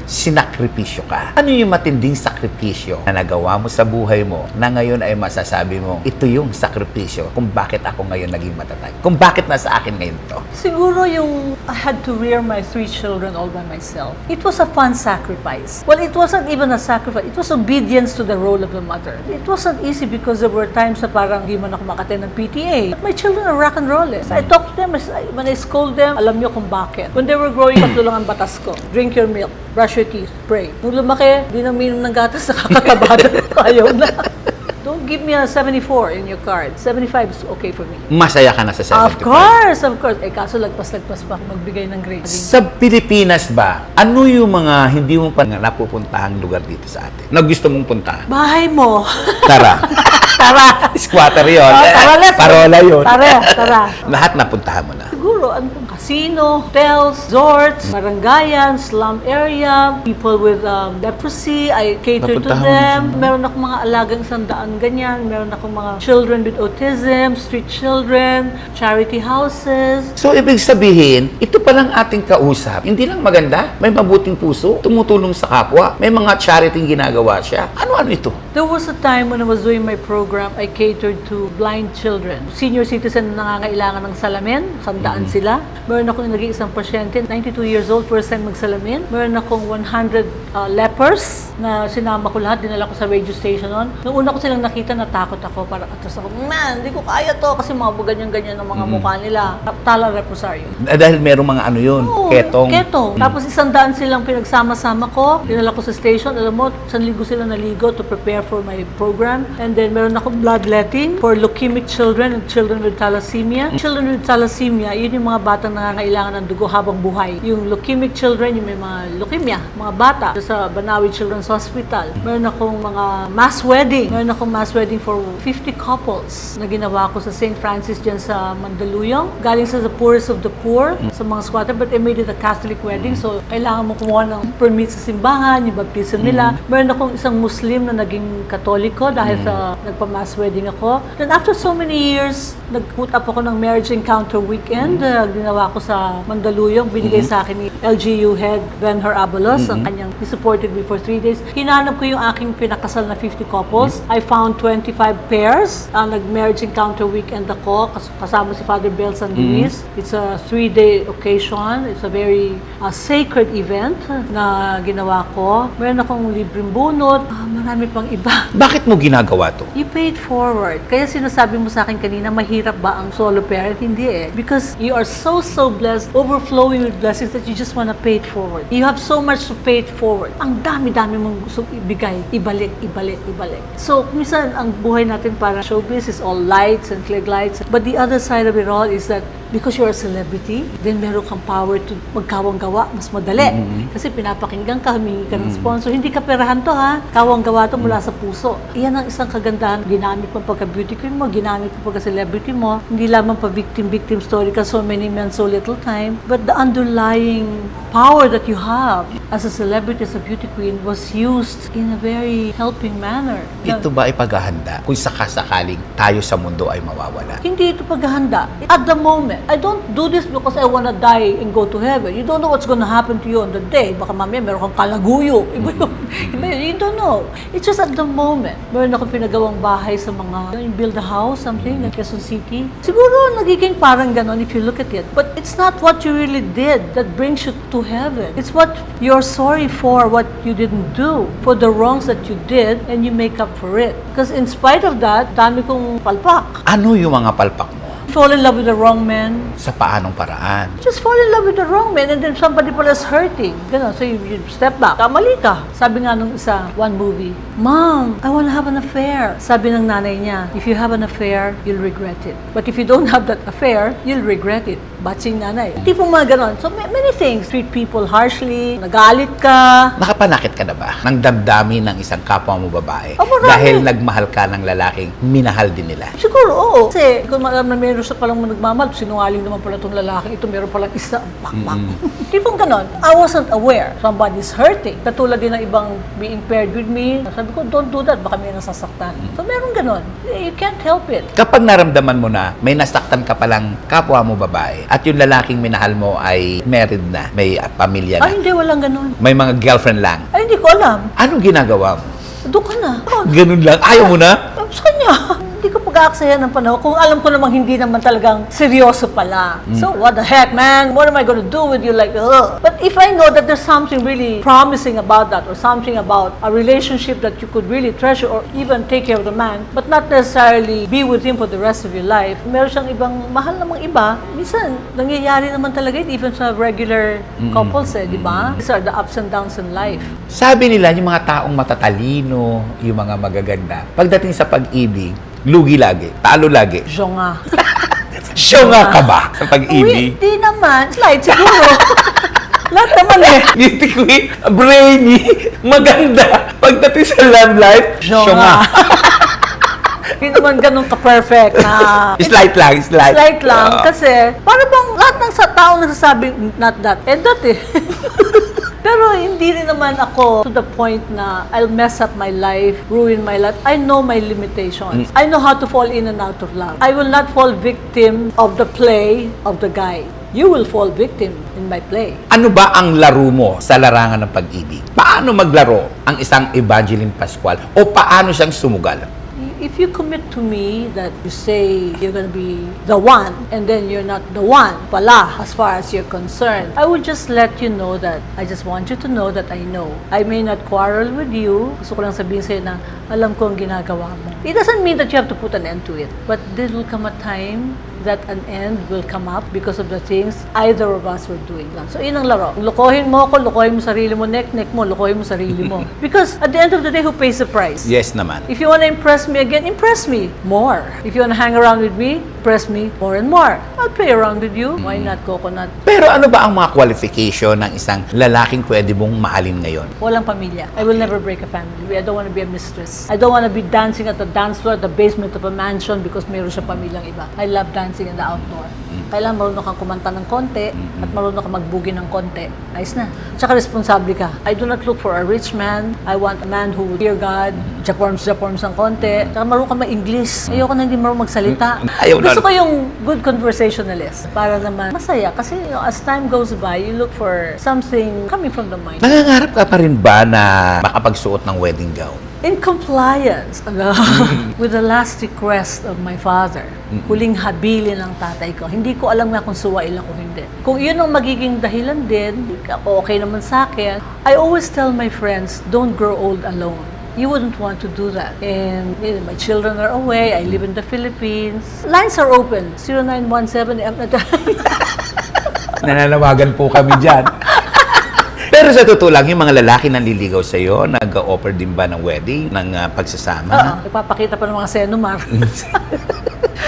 sinakripisyo ka. Ano yung matinding sakripisyo na nagawa mo sa buhay mo na ngayon ay masasabi mo, ito yung sakripisyo kung bakit ako ngayon naging matatag. Kung bakit nasa akin ngayon to. Siguro yung I had to rear my 3 children all by myself. It was a fun sacrifice. Well, it wasn't even a sacrifice. It was obedience to the role of the mother. It wasn't easy because there were times na parang di man ako makaten ng PTA. My children are rock and rollers. I talk to them, when I scold them, alam niyo kung bakit. When they were growing up, lang ang batas ko. Drink your milk, brush your teeth, pray. Nung lumaki, di na minum ng gatas, nakakatabada. Ayaw na. Don't give me a 74 in your card. 75 is okay for me. Masaya ka na sa 75. Of course. Eh, kaso lagpas-lagpas pa ako magbigay ng grade. Sa Pilipinas ba, ano yung mga hindi mo pa napupuntahang lugar dito sa atin na gusto mong puntahan? Bahay mo. Tara. Tara. Squatter yun. Tara, let's go. Parola yun. Tara. Lahat napuntahan mo na. Siguro, casino, hotels, resorts, barangayan, slum area, people with leprosy, I cater to Napuntahan mo them. na. Meron akong mga alagang 100 ganyan. Meron akong mga children with autism, street children, charity houses. So, ibig sabihin, ito palang ating kausap. Hindi lang maganda, may mabuting puso, tumutulong sa kapwa, may mga charity ginagawa siya. Ano-ano ito? There was a time when I was doing my program, I catered to blind children. Senior citizen na nangangailangan ng salamin, 100 sila. Meron akong nag-iisang pasyente, 92 years old, first time magsalamin. Meron akong 100 lepers na sinama ko lahat, dinala ko sa radio station noon. Nung una ko silang nakita, natakot ako. Parang atras ako, man, hindi ko kaya to kasi mga ganyan-ganyan ng mga mukha nila. Tala Reposario. Dahil merong mga ano yun, Oo, ketong. Ketong. Tapos 100 silang pinagsama-sama ko. Dinala ko sa station. Alam mo, 1,000 sila naligo to prepare for my program. And then meron akong bloodletting for leukemic children and children with thalassemia. Children with thalassemia, yun yung mga batang nangangailangan ng dugo habang buhay. Yung leukemic children, yung may mga leukemia, mga bata sa Banawi Children's Hospital. Meron akong mga mass wedding. Meron akong mass wedding for 50 couples na ginawa ko sa St. Francis dyan sa Mandaluyong. Galing sa the poorest of the poor, sa mga squatter, but I made it a Catholic wedding. So, kailangan mo kumuha ng permit sa simbahan, yung baptism nila. Meron akong isang Muslim na naging Katoliko dahil sa nagpa-mass wedding ako. Then after so many years, nag-put up ako ng marriage encounter weekend. Ginawa ko sa Mandaluyong. Binigay sa akin ni LGU head Benhur Abalos. Ang kanyang, he supported me for 3 days. Hinanap ko yung aking pinakasal na 50 couples. I found 25 pairs. Nag-marriage encounter weekend ako. Kasama si Father Bel San Luis. It's a 3-day occasion. It's a very sacred event na ginawa ko. Meron akong libreng bunot. Marami pang iba. Bakit mo ginagawa to? You paid forward. Kaya sinasabi mo sa akin kanina, mahirap ba ang solo parent? Hindi eh. Because you are so blessed, overflowing with blessings that you just wanna pay it forward. You have so much to pay it forward. Ang dami-dami mong gusto ibigay. Ibalik. So, minsan, ang buhay natin para showbiz is all lights and click lights. But the other side of it all is that because you're a celebrity, then meron kang power to magkawang-gawa, mas madali. Kasi pinapakinggan ka, humingi ka ng sponsor. Hindi ka perahan to ha. Kawang-gawa to mula sa puso. Iyan ang isang kagandahan. Ginamit mo pagka-beauty queen mo, ginamit mo pagka-celebrity mo. Hindi lamang pa victim story ka, so many men, so little time. But the underlying power that you have as a celebrity, as a beauty queen, was used in a very helping manner. Ito ba ay paghahanda kung sakasakaling tayo sa mundo ay mawawala? Hindi ito paghahanda. At the moment, I don't do this because I wanna die and go to heaven. You don't know what's gonna happen to you on the day. Baka mamaya meron kang kalaguyo. Iba yun. You don't know. It's just at the moment. Meron ako pinagawang bahay sa mga, you build a house, something, like Quezon City. Siguro nagiging parang ganon if you look at it. But it's not what you really did that brings you to heaven. It's what you're sorry for, what you didn't do, for the wrongs that you did, and you make up for it. Because in spite of that, dami kong palpak. Ano yung mga palpak mo? Fall in love with the wrong man. Sa paanong paraan? Just fall in love with the wrong man and then somebody pala is hurting. Ganon. So you step back. Kamali ka. Sabi nga nung isa, one movie, Mom, I want to have an affair. Sabi ng nanay niya, if you have an affair, you'll regret it. But if you don't have that affair, you'll regret it. Batching nanay. Tipong mga ganon. So many things. Treat people harshly. Nagalit ka. Nakapanakit ka na ba ng damdamin ng isang kapwa mo babae? Oh, marami. Dahil nagmahal ka ng lalaking minahal din nila. Siguro, oo. Kasi kung alam na meron siya palang nagmamahal, sinungaling naman pala itong lalaki. Ito meron palang isa. Bakbak. Tipong ganon. I wasn't aware. Somebody's hurting. Katulad din ng ibang being paired with me. Sabi ko, don't do that. Baka may nasasaktan. So meron ganon. You can't help it. Kapag naramdaman mo na may nasaktan ka palang kapwa mo babae, at yung lalaking minahal mo ay married na, may pamilya Ay, na, hindi, walang ganun. may mga girlfriend lang, Ay, hindi ko alam. anong ginagawa mo? Doon ka na. Ganun lang? Ayaw mo na? Sa kanya. Hindi ko pag-aaksaya ng panahon kung alam ko namang hindi naman talagang seryoso pala. So, what the heck, man? What am I gonna do with you? Like, ugh. But if I know that there's something really promising about that or something about a relationship that you could really treasure or even take care of the man, but not necessarily be with him for the rest of your life, meron siyang ibang mahal namang iba, minsan, nangyayari naman talaga yun, even sa regular couples di ba? These are the ups and downs in life. Sabi nila, yung mga taong matatalino, yung mga magaganda, pagdating sa pag-ibig, lugi lagi, talo lagi. Jonga. Syonga ka ba sa pag-ibig? Di naman. Slide siguro. Lahat naman eh. Beauty queen, brainy, maganda. Pagdating sa love life, syonga. Hindi naman ganun ka-perfect na... Slight lang, slight. Slight lang. Oo. Kasi, para bang lahat ng tao nagsasabing, not that, that eh. Pero hindi rin naman ako to the point na I'll mess up my life, ruin my life. I know my limitations. I know how to fall in and out of love. I will not fall victim of the play of the guy. You will fall victim in my play. Ano ba ang laro mo sa larangan ng pag-ibig? Paano maglaro ang isang Evangeline Pascual o paano siyang sumugal? If you commit to me that you say you're gonna be the one and then you're not the one pala as far as you're concerned, I would just let you know that I just want you to know that I know. I may not quarrel with you. Gusto ko lang sabihin sa'yo na alam ko ang ginagawa mo. It doesn't mean that you have to put an end to it. But there will come a time that an end will come up because of the things either of us were doing lang. So, yun ang laro. Lokohin mo ako, lokohin mo sarili mo, neck mo, lokohin mo sarili mo. Because at the end of the day, who pays the price? Yes naman. If you want to impress me again, impress me more. If you want to hang around with me, impress me more and more. I'll play around with you. Why not, coconut? Pero ano ba ang mga qualification ng isang lalaking pwede mong mahalin ngayon? Walang pamilya. I will never break a family. I don't want to be a mistress. I don't want to be dancing at the dance floor at the basement of a mansion because mayroon siya pamilyang iba. I love dancing in the outdoor. Kailangan marunong kang kumanta ng konti at marunong kang magbugi ng konti. Ayos na. Tsaka responsable ka. I do not look for a rich man. I want a man who would fear God, japorms ng konti. Tsaka marunong kang mag-English. Ayoko na hindi marunong magsalita. Ayaw na. Gusto ko yung good conversationalist para naman masaya. Kasi as time goes by, you look for something coming from the mind. Nangangarap ka pa rin ba na makapagsuot ng wedding gown? In compliance with the last request of my father, huling habilin ng tatay ko, hindi ko alam nga kung suwail ako hindi. Kung yun ang magiging dahilan din, okay naman sa akin, I always tell my friends, don't grow old alone. You wouldn't want to do that. And my children are away, I live in the Philippines. Lines are open, 0917. Nananawagan po kami dyan. Pero sa totoo lang, yung mga lalaki naliligaw sa'yo, nag-offer din ba ng wedding, ng pagsasama? Oo, ipapakita pa ng mga senomar.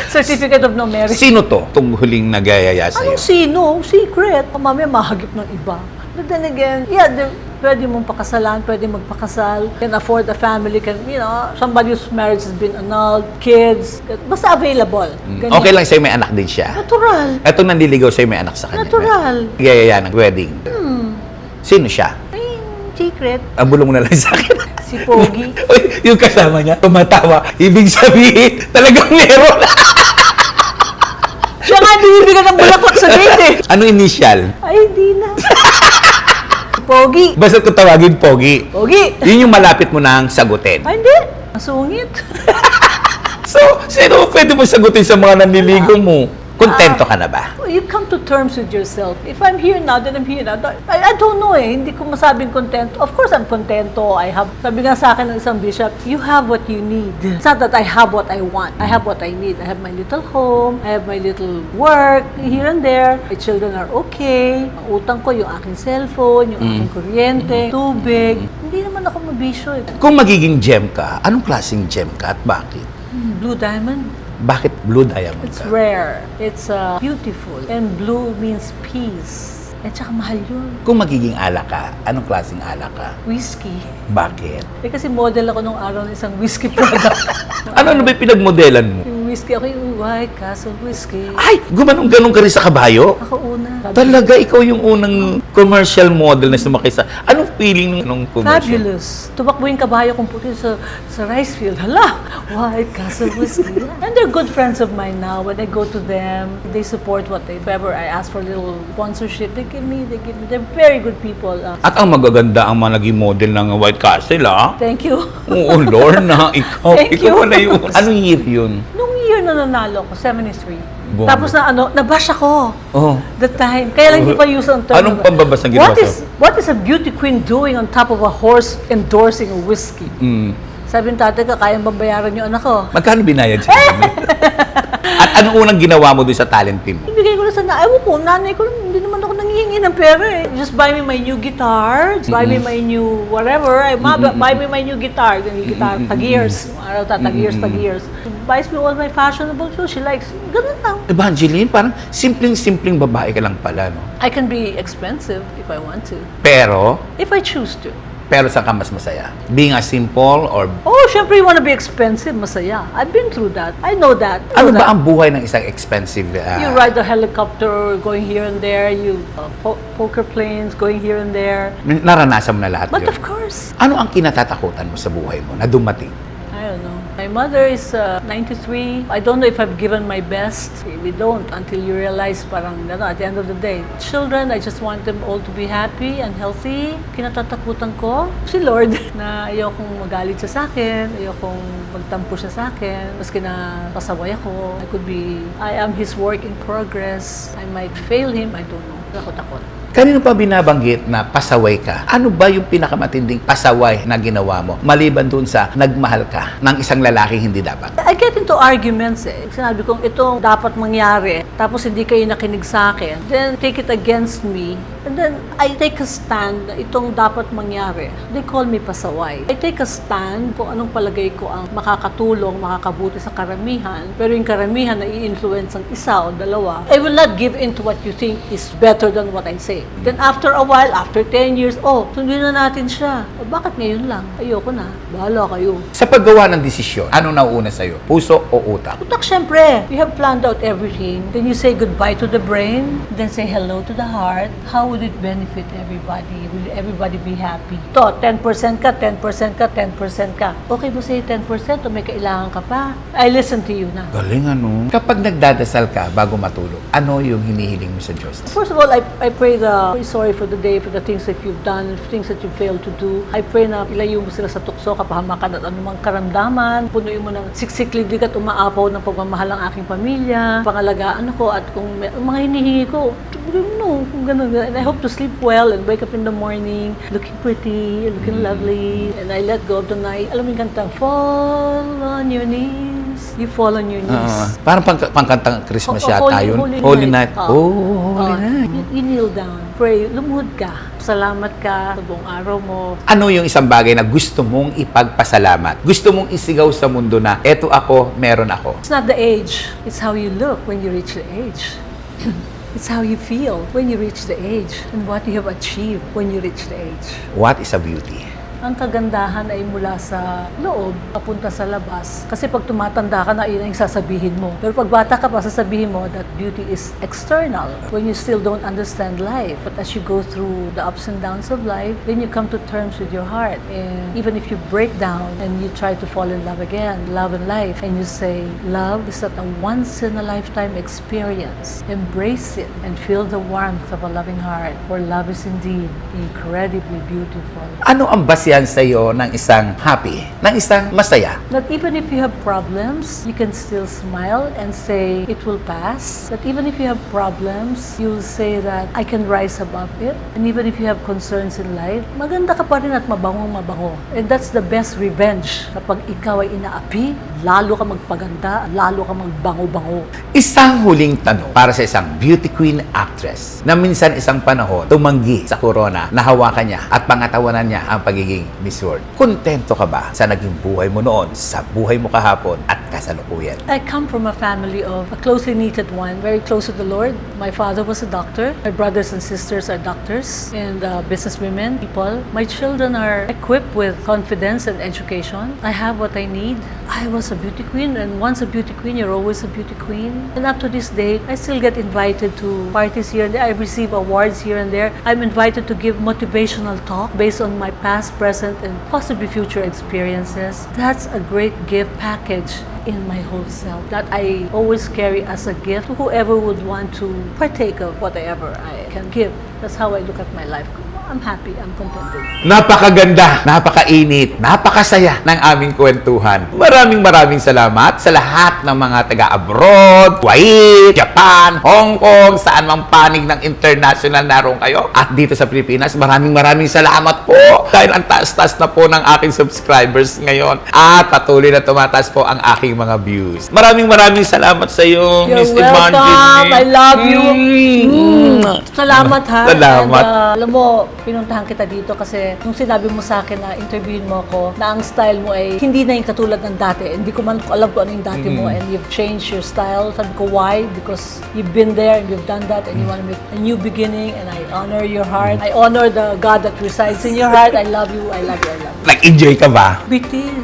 Certificate of no marriage. Sino to? Itong huling nagayaya sa'yo? Anong sino? Secret. Mamaya mahagip ng iba. But then again, pwede mong pakasalan, pwede magpakasal, can afford a family, can, somebody whose marriage has been annulled, kids, basta available. Ganyan. Okay lang sa'yo, may anak din siya. Natural. Etong nanliligaw sa'yo, may anak sa kanya. Natural. Gayaya ng wedding. Sino siya? Ay, secret. Ang bulong mo na lang sa akin. Si Pogi. Uy, yung kasama niya, tumatawa. Ibig sabihin, talagang meron. Siya nga bibigyan ng bulaklak sa date eh. Ano initial? Ay, hindi na. Pogi. Basta kung tawagin Pogi. Pogi. Yun yung malapit mo nang sagutin. Ay, hindi. Ang sungit. So, sino pwede mo sagutin sa mga nanliligaw mo? Kontento ka na ba? You come to terms with yourself. If I'm here now, then I'm here now. I don't know eh. Hindi ko masabing contento. Of course, I'm contento. Sabi nga sa akin ng isang bishop, you have what you need. It's not that I have what I want. I have what I need. I have my little home. I have my little work here and there. My children are okay. Ang utang ko, yung aking cellphone, yung aking kuryente, tubig. Hindi naman ako mabisyo eh. Kung magiging gem ka, anong klaseng gem ka at bakit? Blue diamond. Bakit blue diamond It's ka? rare. It's beautiful. And blue means peace. At saka mahal yun. Kung magiging alak ka, anong klaseng alak ka? Whiskey. Bakit? Kasi model ako nung araw ng isang whiskey product. Ano ba yung pinagmodelan mo? Yung whiskey. Ako yung White Castle whiskey. Ay, gumanong-ganong ka rin sa kabayo? Ako una. Talaga, ikaw yung unang commercial model na sumakay sa... Anong feeling nung commercial? Fabulous. Tumakbo yung kabayo kong puti sa rice field. Hala! White Castle whiskey. And they're good friends of mine now. When I go to them, they support what they... If ever I ask for a little sponsorship, they give me. They're very good people. At ang magaganda ang mga naging model ng White Castle, ah. Thank you. Oo, Lorna, ikaw. Thank ikaw you. na yun. Anong year yun? Nung year na nanalo ko, 73. Bomba. Tapos nabash ako. Oh. That time. Kaya lang hindi pa use ang term. Anong pambabas ang ginawa What is a beauty queen doing on top of a horse endorsing a whiskey? Mm. Sabi ng tatay ka, kayang babayaran yung anak ko. Magkano binayad siya? At anong unang ginawa mo doon sa talent team mo? Ibigay ko na sa ewan ko, nanay ko, hindi naman ako nanghihingi ng pera eh. Just buy me my new guitar, buy me my new whatever. Buy me my new guitar. Yung guitar, tag-ears. Araw tag-ears, tag-ears. Buys me all my fashionable shoes. She likes, ganun lang. Evangeline, parang simpleng-simpleng babae ka lang pala, no? I can be expensive if I want to. Pero If I choose to. saan ka mas masaya? Being a simple or... Oh, syempre you wanna be expensive, masaya. I've been through that. I know that. Ano ba ang buhay ng isang expensive... You ride a helicopter going here and there. You poker planes going here and there. Naranasan mo na lahat But yun. of course, Ano ang kinatatakutan mo sa buhay mo na dumating? I don't know. My mother is 93. I don't know if I've given my best. We don't until you realize parang at the end of the day. Children, I just want them all to be happy and healthy. Kinatatakutan ko si Lord na ayokong magalit siya sa akin, ayokong magtampo siya sa akin. Maski na pasaway ako, I am His work in progress. I might fail Him, I don't know. Takot-takot. Kanino pa binabanggit na pasaway ka? Ano ba yung pinakamatinding pasaway na ginawa mo? Maliban dun sa nagmahal ka ng isang lalaking hindi dapat. I get into arguments eh. Sinabi kong itong dapat mangyari, tapos hindi kayo nakinig sa akin. Then take it against me. And then I take a stand na itong dapat mangyari. They call me pasaway. I take a stand kung anong palagay ko ang makakatulong, makakabuti sa karamihan. Pero yung karamihan na i-influence ang isa o dalawa, I will not give in to what you think is better than what I say. Then after a while, after 10 years, sundin na natin siya. O bakit ngayon lang? Ayoko na. Bahala kayo. Sa paggawa ng desisyon, ano nauuna sa'yo? Puso o utak? Utak, syempre. You have planned out everything. Then you say goodbye to the brain. Then say hello to the heart. How would it benefit everybody? Will everybody be happy? 10% ka, 10% ka, 10% ka. Okay ba sa'yo 10% o may kailangan ka pa? I listen to you na. Galing ano? Kapag nagdadasal ka bago matulog, ano yung hinihiling mo sa Diyos? First of all, I pray pray sorry for the day, for the things that you've done, things that you failed to do. I pray na ilayo mo sila sa tukso, kapahamakan at anumang karamdaman. Punuin mo ng siksik-liglig at umaapaw ng pagmamahal ang aking pamilya. Pangalagaan ako at kung mga hinihingi ko, kung gano'n. And I hope to sleep well and wake up in the morning looking pretty, looking lovely. And I let go of the night. Alam mo yung kantang, fall on your knees. You fall on your knees. Parang pangkantang Christmas yata yun. Holy night. Holy night. You kneel down, pray, lumuhod ka. Salamat ka sa buong araw mo. Ano yung isang bagay na gusto mong ipagpasalamat? Gusto mong isigaw sa mundo na, eto ako, meron ako. It's not the age. It's how you look when you reach the age. It's how you feel when you reach the age and what you have achieved when you reach the age. What is a beauty? Ang kagandahan ay mula sa loob, papunta sa labas. Kasi pag tumatanda ka na, yun ang sasabihin mo. Pero pag bata ka pa, sasabihin mo that beauty is external when you still don't understand life. But as you go through the ups and downs of life, then you come to terms with your heart. And even if you break down and you try to fall in love again, love and life, and you say, love is not a once-in-a-lifetime experience. Embrace it and feel the warmth of a loving heart. For love is indeed incredibly beautiful. Ano ang basihan sa iyo ng isang happy, ng isang masaya? That even if you have problems, you can still smile and say, it will pass. That even if you have problems, you'll say that, I can rise above it. And even if you have concerns in life, maganda ka pa rin at mabangong-mabango. And that's the best revenge. Kapag ikaw ay inaapi, lalo ka magpaganda, lalo ka magbango-bango. Isang huling tanong para sa isang beauty queen actress na minsan isang panahon tumanggi sa corona, nahawakan niya at pangatawanan niya ang pagiging ni Miss World. Kontento ka ba sa naging buhay mo noon, sa buhay mo kahapon at kasalukuyan? I come from a family of a closely knitted one, very close to the Lord. My father was a doctor. My brothers and sisters are doctors and businesswomen, people. My children are equipped with confidence and education. I have what I need. I was a beauty queen, and once a beauty queen, you're always a beauty queen. And up to this day, I still get invited to parties here and there. I receive awards here and there. I'm invited to give motivational talk based on my past, present, and possibly future experiences. That's a great gift package in my whole self that I always carry as a gift to whoever would want to partake of whatever I can give. That's how I look at my life. I'm happy, I'm contented. Napakaganda, napakainit, napakasaya ng aming kwentuhan. Maraming salamat sa lahat ng mga taga-abroad, Kuwait, Japan, Hong Kong, saan mang panig ng international naroon kayo. At dito sa Pilipinas, maraming salamat po. Dahil ang taas-taas na po ng aking subscribers ngayon. At patuloy na tumataas po ang aking mga views. Maraming salamat sa iyo, You're Miss welcome. Evangeline. I love you. Salamat ha. Salamat. And, alam mo, pinuntahan kita dito kasi nung sinabi mo sa akin na interviewin mo ako, na ang style mo ay hindi na yung katulad ng dati. Hindi ko man alam kung ano yung dati mo and you've changed your style. Sabi ko, why? Because you've been there and you've done that and you want to make a new beginning and I honor your heart. I honor the God that resides in your heart. I love you. I love you. I love you. Nag-enjoy ka ba? Bitin.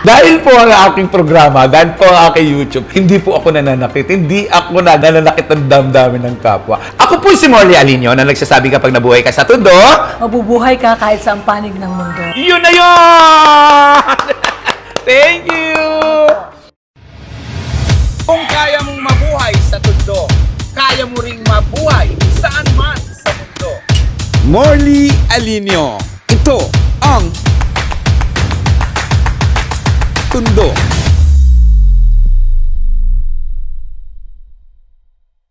Dahil po ang aking programa, dahil po ang aking YouTube, hindi po ako nananakit. Hindi ako nananakit ng damdamin ng kapwa. Ako po si Morley Alinio na nagsasabi kapag nabuhay ka sa tundo, Mabubuhay ka kahit sa panig ng mundo. yun na yun! Thank you! Kung kaya mong mabuhay sa tundo, kaya mo ring mabuhay saan man sa mundo. Morley Alinio. Ito ang Tundo.